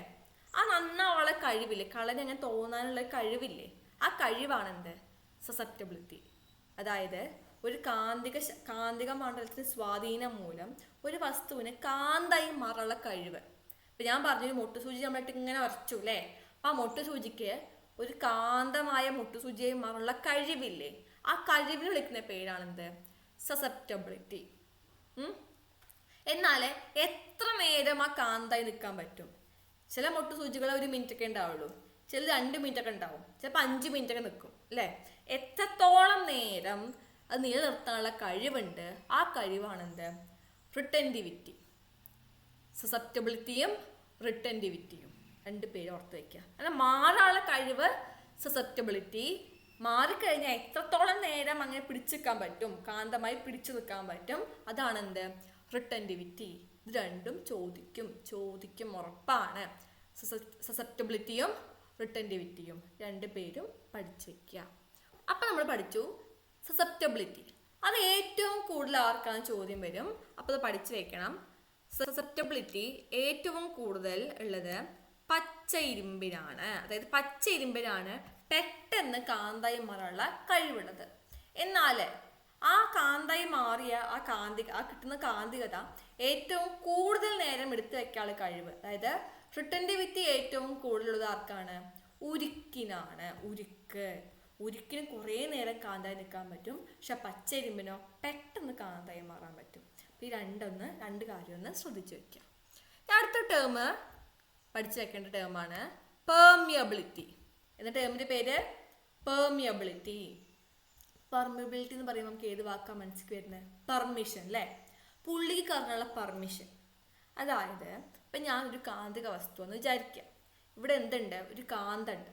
ആ നന്നാവാനുള്ള കഴിവില്ലേ, കള്ളന് അങ്ങനെ തോന്നാനുള്ള കഴിവില്ലേ, ആ കഴിവാണ് എന്ത്? സസെപ്റ്റബിലിറ്റി. അതായത് ഒരു കാന്തിക മണ്ഡലത്തിന് സ്വാധീനം മൂലം ഒരു വസ്തുവിന് കാന്തായി മാറാനുള്ള കഴിവ്. ഇപ്പൊ ഞാൻ പറഞ്ഞൊരു മുട്ടുസൂചി നമ്മളിട്ട് ഇങ്ങനെ വരച്ചു അല്ലേ, അപ്പൊ ആ മുട്ടുസൂചിക്ക് ഒരു കാന്തമായ മുട്ടുസൂചിയായി മാറാനുള്ള കഴിവില്ലേ, ആ കഴിവിന് വിളിക്കുന്ന പേരാണെന്ത്? സസെപ്റ്റബിലിറ്റി. എന്നാല് എത്ര നേരം ആ കാന്തായി നിൽക്കാൻ പറ്റും? ചില മുട്ടുസൂചികൾ 1 മിനിറ്റ് ഒക്കെ ഉണ്ടാവുള്ളൂ, ചില 2 മിനിറ്റ് ഒക്കെ ഉണ്ടാവും, ചിലപ്പോൾ 5 മിനിറ്റ് ഒക്കെ നിൽക്കും അല്ലേ. എത്രത്തോളം നേരം അത് നിലനിർത്താനുള്ള കഴിവുണ്ട്, ആ കഴിവാണെന്ത്? റിട്ടൻറ്റിവിറ്റി. സസെപ്റ്റബിലിറ്റിയും റിട്ടൻറ്റിവിറ്റിയും 2 പേര് ഓർത്ത് വയ്ക്കുക. അങ്ങനെ മാറാനുള്ള കഴിവ് സസെപ്റ്റബിലിറ്റി, മാറിക്കഴിഞ്ഞാൽ എത്രത്തോളം നേരം അങ്ങനെ പിടിച്ചു നിൽക്കാൻ പറ്റും, കാന്തമായി പിടിച്ചു നിൽക്കാൻ പറ്റും, അതാണെന്ത്? റിട്ടൻറ്റിവിറ്റി. ഇത് രണ്ടും ചോദിക്കും ഉറപ്പാണ്. സസെപ്റ്റബിലിറ്റിയും റിട്ടൻറ്റിവിറ്റിയും 2 പേരും പഠിച്ചു വയ്ക്കുക. അപ്പം നമ്മൾ പഠിച്ചു സസെപ്റ്റബിലിറ്റി. അത് ഏറ്റവും കൂടുതൽ ആർക്കാണ് ചോദ്യം വരും, അപ്പോൾ അത് പഠിച്ചു വെക്കണം. സസെപ്റ്റബിലിറ്റി ഏറ്റവും കൂടുതൽ ഉള്ളത് പച്ച ഇരുമ്പിനാണ്. അതായത് പച്ച ഇരുമ്പിനാണ് പെട്ടെന്ന് കാന്തായി മാറാനുള്ള കഴിവുള്ളത്. എന്നാൽ ആ കാന്തായി മാറിയ ആ കിട്ടുന്ന കാന്തികത ഏറ്റവും കൂടുതൽ നേരം എടുത്തു വെക്കാനുള്ള കഴിവ്, അതായത് റിട്ടൻറ്റിവിറ്റി ഏറ്റവും കൂടുതലുള്ളത് ആർക്കാണ്? ഉരുക്കിനാണ്. ഉരുക്കിന് കുറേ നേരം കാന്തായി നിൽക്കാൻ പറ്റും, പക്ഷെ പച്ച ഇരുമ്പിനോ പെട്ടെന്ന് കാന്തായി മാറാൻ പറ്റും. ഈ 2 കാര്യം ഒന്ന് ശ്രദ്ധിച്ചു വെക്കാം. അടുത്ത ടേം പഠിച്ചു വെക്കേണ്ട ടേമാണ് പെർമിയബിലിറ്റി. എന്ന ടേമിന്റെ പേര് പെർമിയബിലിറ്റി. പെർമിയബിലിറ്റി എന്ന് പറയുമ്പോൾ നമുക്ക് ഏത് വാക്കാ മനസ്സിലേക്ക് വരുന്നത്? പെർമിഷൻ അല്ലേ, പുള്ളിക്ക് കയറാനുള്ള പെർമിഷൻ. അതായത് ഇപ്പം ഞാനൊരു കാന്തിക വസ്തു എന്ന് വിചാരിക്കാം. ഇവിടെ എന്തുണ്ട്? ഒരു കാന്തമുണ്ട്.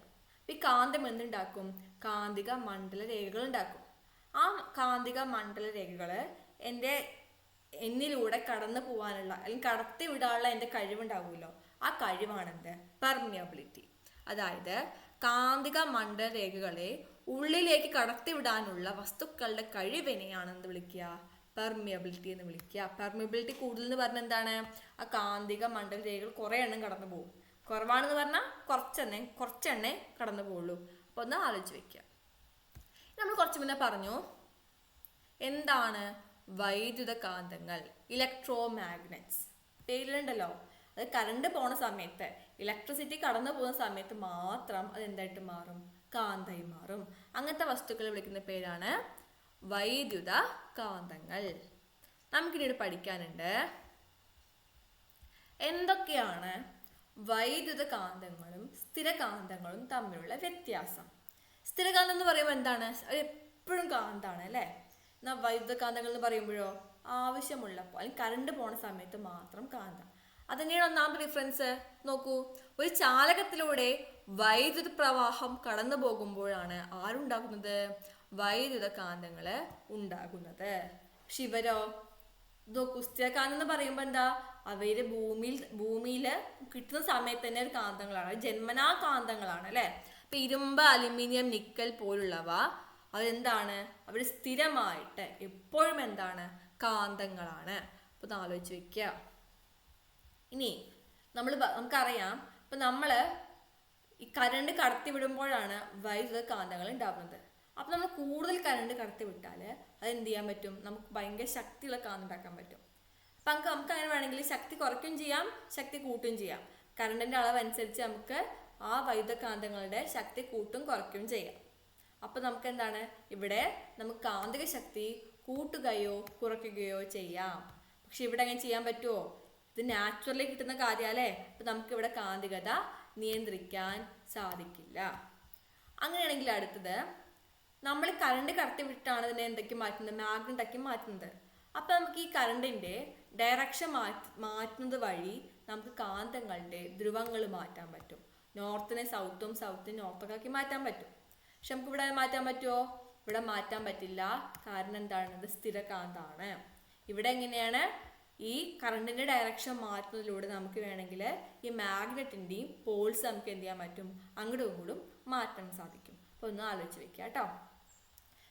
ഈ കാന്തം എന്തുണ്ടാക്കും? കാന്തിക മണ്ഡല രേഖകൾ ഉണ്ടാക്കും. ആ കാന്തിക മണ്ഡല രേഖകൾ എന്നിലൂടെ കടന്നു പോകാനുള്ള അല്ലെങ്കിൽ കടത്തി വിടാനുള്ള എൻ്റെ കഴിവുണ്ടാവുമല്ലോ, ആ കഴിവാണെന്ത്? പെർമിയബിലിറ്റി. അതായത് കാന്തിക മണ്ഡല രേഖകളെ ഉള്ളിലേക്ക് കടത്തിവിടാനുള്ള വസ്തുക്കളുടെ കഴിവിനെയാണ് എന്ത് വിളിക്കുക? പെർമിയബിലിറ്റി എന്ന് വിളിക്കുക. പെർമിയബിലിറ്റി കൂടുതൽ എന്ന് പറഞ്ഞാൽ എന്താണ്? ആ കാന്തിക മണ്ഡല രേഖകൾ കുറേ എണ്ണം കടന്നു പോകും. കുറവാണെന്ന് പറഞ്ഞാൽ കുറച്ചെണ്ണേ കടന്നു പോകുള്ളൂ. അപ്പോൾ ഒന്ന് ആലോചിച്ച് വെക്കുക. നമ്മൾ കുറച്ച് മുന്നേ പറഞ്ഞു എന്താണ് വൈദ്യുത കാന്തങ്ങൾ, ഇലക്ട്രോ മാഗ്നറ്റ്സ്. പേരിലുണ്ടല്ലോ, അത് കറണ്ട് പോണ സമയത്ത്, ഇലക്ട്രിസിറ്റി കടന്നു പോകുന്ന സമയത്ത് മാത്രം അത് എന്തായിട്ട് മാറും? കാന്തായി മാറും. അങ്ങനത്തെ വസ്തുക്കളെ വിളിക്കുന്ന പേരാണ് വൈദ്യുത കാന്തങ്ങൾ. നമുക്കിനി പഠിക്കാനുണ്ട് എന്തൊക്കെയാണ് വൈദ്യുത കാന്തങ്ങളും സ്ഥിരകാന്തങ്ങളും തമ്മിലുള്ള വ്യത്യാസം. സ്ഥിരകാന്തം എന്ന് പറയുമ്പോൾ എന്താണ്? എപ്പോഴും കാന്താണ് അല്ലേ. എന്നാൽ വൈദ്യുത കാന്തങ്ങൾ എന്ന് പറയുമ്പോഴോ ആവശ്യമുള്ളപ്പോൾ അല്ലെങ്കിൽ കറണ്ട് പോണ സമയത്ത് മാത്രം കാന്തം. അതുതന്നെയാണ് ഒന്നാമത്തെ ഡിഫറൻസ്. നോക്കൂ, ഒരു ചാലകത്തിലൂടെ വൈദ്യുത പ്രവാഹം കടന്നു പോകുമ്പോഴാണ് ആരുണ്ടാകുന്നത്? വൈദ്യുത കാന്തങ്ങൾ ഉണ്ടാകുന്നത്. ശിവരോ നോക്കൂ, സ്ഥിരകാന്തം എന്ന് പറയുമ്പോൾ എന്താ? അവര് ഭൂമിയിൽ കിട്ടുന്ന സമയത്ത് തന്നെ ഒരു കാന്തങ്ങളാണ്, ജന്മനാ കാന്തങ്ങളാണ് അല്ലെ. ഇപ്പൊ ഇരുമ്പ്, അലുമിനിയം, നിക്കൽ പോലുള്ളവ അതെന്താണ്? അവർ സ്ഥിരമായിട്ട് എപ്പോഴും എന്താണ്? കാന്തങ്ങളാണ്. അപ്പൊ ഒന്ന് ആലോചിച്ച് വെക്കുക. ഇനി നമുക്കറിയാം, ഇപ്പൊ ഈ കറണ്ട് കടത്തി വിടുമ്പോഴാണ് വൈദ്യുത കാന്തങ്ങൾ ഉണ്ടാവുന്നത്. അപ്പം നമ്മൾ കൂടുതൽ കറണ്ട് കടത്തി വിട്ടാൽ അത് എന്ത് ചെയ്യാൻ പറ്റും, നമുക്ക് ഭയങ്കര ശക്തിയുള്ള കാന്തം ഉണ്ടാക്കാൻ പറ്റും. അപ്പം നമുക്ക് അങ്ങനെ വേണമെങ്കിൽ ശക്തി കുറയ്ക്കുകയും ചെയ്യാം, ശക്തി കൂട്ടുകയും ചെയ്യാം. കറണ്ടിൻ്റെ അളവ് അനുസരിച്ച് നമുക്ക് ആ വൈദ്യുത കാന്തങ്ങളുടെ ശക്തി കൂട്ടും കുറയ്ക്കുകയും ചെയ്യാം. അപ്പം നമുക്ക് എന്താണ്, ഇവിടെ നമുക്ക് കാന്തിക ശക്തി കൂട്ടുകയോ കുറയ്ക്കുകയോ ചെയ്യാം. പക്ഷെ ഇവിടെ അങ്ങനെ ചെയ്യാൻ പറ്റുമോ? ഇത് നാച്ചുറലി കിട്ടുന്ന കാര്യമല്ലേ. അപ്പം നമുക്കിവിടെ കാന്തികത നിയന്ത്രിക്കാൻ സാധിക്കില്ല. അങ്ങനെയാണെങ്കിൽ അടുത്തത്, നമ്മൾ കറണ്ട് കടത്തി വിട്ടാണ് ഇതിനെ എന്തൊക്കെ മാറ്റുന്നത്, മാഗ്നറ്റാക്കി മാറ്റുന്നത്. അപ്പം നമുക്ക് ഈ കറണ്ടിൻ്റെ ഡയറക്ഷൻ മാറ്റുന്നത് വഴി നമുക്ക് കാന്തങ്ങളുടെ ധ്രുവങ്ങൾ മാറ്റാൻ പറ്റും. നോർത്തിനെ സൗത്തും സൗത്തിനെ നോർത്തൊക്കെ ആക്കി മാറ്റാൻ പറ്റും. പക്ഷെ നമുക്ക് ഇവിടെ മാറ്റാൻ പറ്റുമോ? ഇവിടെ മാറ്റാൻ പറ്റില്ല. കാരണം എന്താണ്, ഇത് സ്ഥിരകാന്താണ്. ഇവിടെ എങ്ങനെയാണ്, ഈ കറണ്ടിൻ്റെ ഡയറക്ഷൻ മാറ്റുന്നതിലൂടെ നമുക്ക് വേണമെങ്കിൽ ഈ മാഗ്നറ്റിൻ്റെയും പോൾസ് നമുക്ക് എന്ത് ചെയ്യാൻ പറ്റും, അങ്ങോട്ടും ഇങ്ങോട്ടും മാറ്റാൻ സാധിക്കും. അപ്പോൾ ഒന്ന് ആലോചിച്ച് വെക്കുക കേട്ടോ.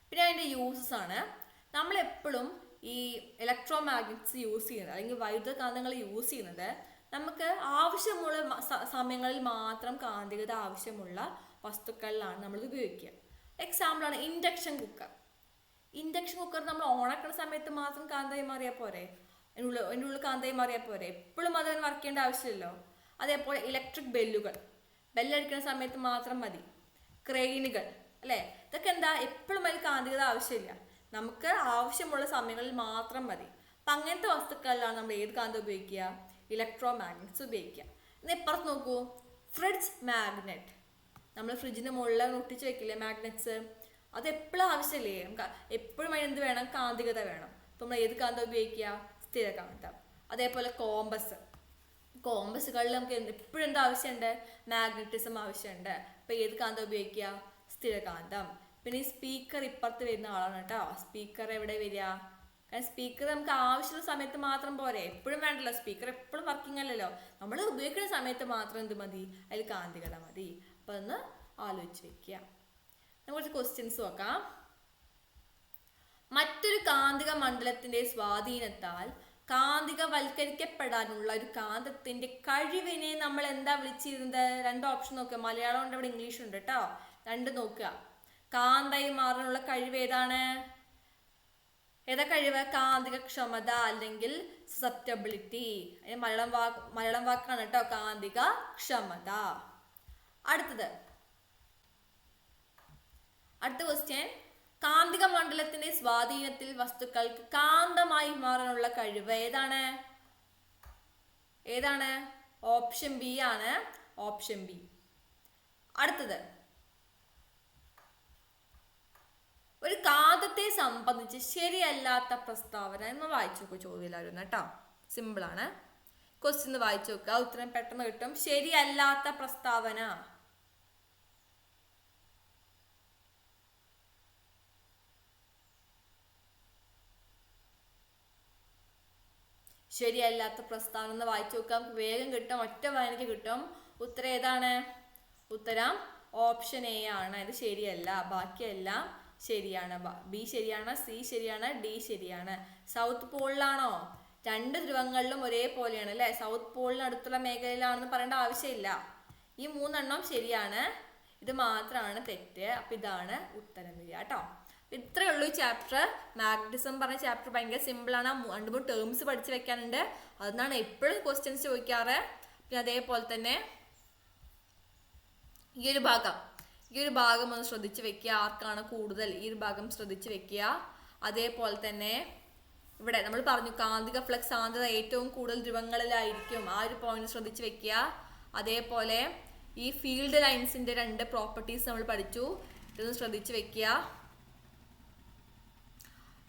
പിന്നെ അതിൻ്റെ യൂസസ് ആണ്, നമ്മളെപ്പോഴും ഈ ഇലക്ട്രോ മാഗ്നറ്റ്സ് യൂസ് ചെയ്യുന്നത് അല്ലെങ്കിൽ വൈദ്യുത കാന്തങ്ങൾ യൂസ് ചെയ്യുന്നത് നമുക്ക് ആവശ്യമുള്ള സമയങ്ങളിൽ മാത്രം കാന്തികത ആവശ്യമുള്ള വസ്തുക്കളിലാണ് നമ്മളിത് ഉപയോഗിക്കുക. എക്സാമ്പിളാണ് ഇൻഡക്ഷൻ കുക്കർ. ഇൻഡക്ഷൻ കുക്കർ നമ്മൾ ഓണാക്കുന്ന സമയത്ത് മാത്രം കാന്തമായി മാറിയാൽ പോരെ, അതിൻ്റെ ഉള്ളിൽ കാന്തമായി മാറിയാൽ പോരെ, എപ്പോഴും അത് വർക്ക് ചെയ്യേണ്ട ആവശ്യമില്ലല്ലോ. അതേപോലെ ഇലക്ട്രിക് ബെല്ലടിക്കുന്ന സമയത്ത് മാത്രം മതി. ക്രെയിനുകൾ അല്ലേ, ഇതൊക്കെ എന്താ, എപ്പോഴും അതിൽ കാന്തികത ആവശ്യമില്ല, നമുക്ക് ആവശ്യമുള്ള സമയങ്ങളിൽ മാത്രം മതി. അപ്പം അങ്ങനത്തെ വസ്തുക്കളിലാണ് നമ്മൾ ഏത് കാന്തം ഉപയോഗിക്കുക, ഇലക്ട്രോ മാഗ്നറ്റ്സ് ഉപയോഗിക്കുക. എന്നാൽ ഇപ്പുറത്ത് നോക്കൂ, ഫ്രിഡ്ജ് മാഗ്നറ്റ്. നമ്മൾ ഫ്രിഡ്ജിന് മുകളിൽ ഒട്ടിച്ച് വെക്കില്ലേ മാഗ്നറ്റ്സ്, അത് എപ്പോഴും ആവശ്യമില്ലേ, നമുക്ക് എപ്പോഴും അതിന് എന്ത് വേണം, കാന്തികത വേണം. അപ്പം നമ്മൾ ഏത് കാന്തം ഉപയോഗിക്കുക, സ്ഥിരകാന്തം. അതേപോലെ കോമ്പസുകളിൽ നമുക്ക് എപ്പോഴും എന്താ ആവശ്യമുണ്ട്, മാഗ്നറ്റിസം ആവശ്യമുണ്ട്. അപ്പം ഏത് കാന്തം ഉപയോഗിക്കുക, സ്ഥിരകാന്തം. പിന്നെ ഈ സ്പീക്കർ ഇപ്പുറത്ത് വരുന്ന ആളാണ് കേട്ടോ. സ്പീക്കർ എവിടെ വരിക, കാരണം സ്പീക്കർ നമുക്ക് ആവശ്യമുള്ള സമയത്ത് മാത്രം പോരെ, എപ്പോഴും വേണ്ടല്ലോ. സ്പീക്കർ എപ്പോഴും വർക്കിംഗ് അല്ലല്ലോ, നമ്മൾ ഉപയോഗിക്കുന്ന സമയത്ത് മാത്രം എന്ത് മതി, അതിൽ കാന്തികത മതി. അപ്പം ഒന്ന് ആലോചിച്ച് വെക്കുക. നമുക്ക് കുറച്ച് ക്വസ്റ്റ്യൻസ് നോക്കാം. മറ്റൊരു കാന്തിക മണ്ഡലത്തിന്റെ സ്വാധീനത്താൽ കാന്തികവൽക്കരിക്കപ്പെടാനുള്ള ഒരു കാന്തത്തിന്റെ കഴിവിനെ നമ്മൾ എന്താ വിളിച്ചിരുന്നത്? രണ്ട് ഓപ്ഷൻ നോക്കുക, മലയാളം ഉണ്ട്, ഇവിടെ ഇംഗ്ലീഷ് ഉണ്ട് കേട്ടോ. രണ്ട് നോക്കുക. കാന്തായി മാറാനുള്ള കഴിവ് ഏതാണ്? ഏതാ കഴിവ്? കാന്തിക ക്ഷമത അല്ലെങ്കിൽ സസെപ്റ്റബിലിറ്റി. അതിന് മലയാളം വാക്കാണ് കേട്ടോ, കാന്തിക ക്ഷമത. അടുത്ത ക്വസ്റ്റ്യൻ, കാന്തിക മണ്ഡലത്തിന്റെ സ്വാധീനത്തിൽ വസ്തുക്കൾക്ക് കാന്തമായി മാറാനുള്ള കഴിവ് ഏതാണ്? ഓപ്ഷൻ ബി ആണ്, ഓപ്ഷൻ ബി. അടുത്തത്, ഒരു കാന്തത്തെ സംബന്ധിച്ച് ശരിയല്ലാത്ത പ്രസ്താവന എന്ന് വായിച്ചു നോക്കൂ. ചോദ്യമില്ലായിരുന്നു കേട്ടോ, സിമ്പിളാണ്. ക്വസ്റ്റ്യൻ വായിച്ചു നോക്കുക, ഉത്തരം പെട്ടെന്ന് കിട്ടും. ശരിയല്ലാത്ത പ്രസ്താവന. ശരിയല്ലാത്ത പ്രസ്താവന എന്ന് വായിച്ചു നോക്കാം, വേഗം കിട്ടും, ഒറ്റ വായനയ്ക്ക് കിട്ടും. ഉത്തരം ഏതാണ്? ഉത്തരം ഓപ്ഷൻ എ ആണ്. ഇത് ശരിയല്ല, ബാക്കിയെല്ലാം ശരിയാണ്. ബി ശരിയാണ്, സി ശരിയാണ്, ഡി ശരിയാണ്. സൗത്ത് പോളിലാണോ? രണ്ട് ധ്രുവങ്ങളിലും ഒരേപോലെയാണ് അല്ലേ, സൗത്ത് പോളിന് അടുത്തുള്ള മേഖലയിലാണെന്ന് പറയേണ്ട ആവശ്യമില്ല. ഈ മൂന്നെണ്ണം ശരിയാണ്, ഇത് മാത്രമാണ് തെറ്റ്. അപ്പം ഇതാണ് ഉത്തരം വരിക കേട്ടോ. ഇത്രയേ ഉള്ളൂ ഈ ചാപ്റ്റർ. മാഗ്നറ്റിസം പറഞ്ഞ ചാപ്റ്റർ ഭയങ്കര സിമ്പിളാണ്. 2-3 ടേംസ് പഠിച്ച് വെക്കാനുണ്ട്, അതെന്നാണ് എപ്പോഴും ക്വസ്റ്റ്യൻസ് ചോദിക്കാറ്. പിന്നെ അതേപോലെ തന്നെ ഈ ഒരു ഭാഗം ഒന്ന് ശ്രദ്ധിച്ച് വെക്കുക. ആർക്കാണ് കൂടുതൽ ഈ ഒരു ഭാഗം ശ്രദ്ധിച്ച് വെക്കുക. അതേപോലെ തന്നെ ഇവിടെ നമ്മൾ പറഞ്ഞു കാന്തിക ഫ്ലക്സ് സാന്ദ്രത ഏറ്റവും കൂടുതൽ ധ്രുവങ്ങളിലായിരിക്കും, ആ ഒരു പോയിന്റ് ശ്രദ്ധിച്ച് വെക്കുക. അതേപോലെ ഈ ഫീൽഡ് ലൈൻസിന്റെ 2 പ്രോപ്പർട്ടീസ് നമ്മൾ പഠിച്ചു, ഇതൊന്ന് ശ്രദ്ധിച്ച് വെക്കുക.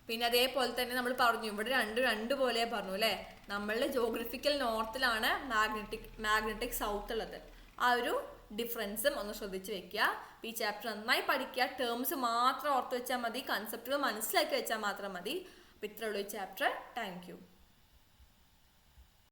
പിന്നെ അതേപോലെ തന്നെ നമ്മൾ പറഞ്ഞു ഇവിടെ രണ്ട് പോലെ പറഞ്ഞു അല്ലേ, നമ്മളുടെ ജോഗ്രഫിക്കൽ നോർത്തിലാണ് മാഗ്നറ്റിക് സൗത്ത് ഉള്ളത്. ആ ഒരു ഡിഫറൻസും ഒന്ന് ശ്രദ്ധിച്ച് വെക്കുക. ഈ ചാപ്റ്റർ നന്നായി പഠിക്കുക, ടേംസ് മാത്രം ഓർത്ത് വെച്ചാൽ മതി, കൺസെപ്റ്റുകൾ മനസ്സിലാക്കി വെച്ചാൽ മാത്രം മതി. അപ്പോൾ ഇത്രയുള്ളൂ ഈ ചാപ്റ്റർ. Thank you.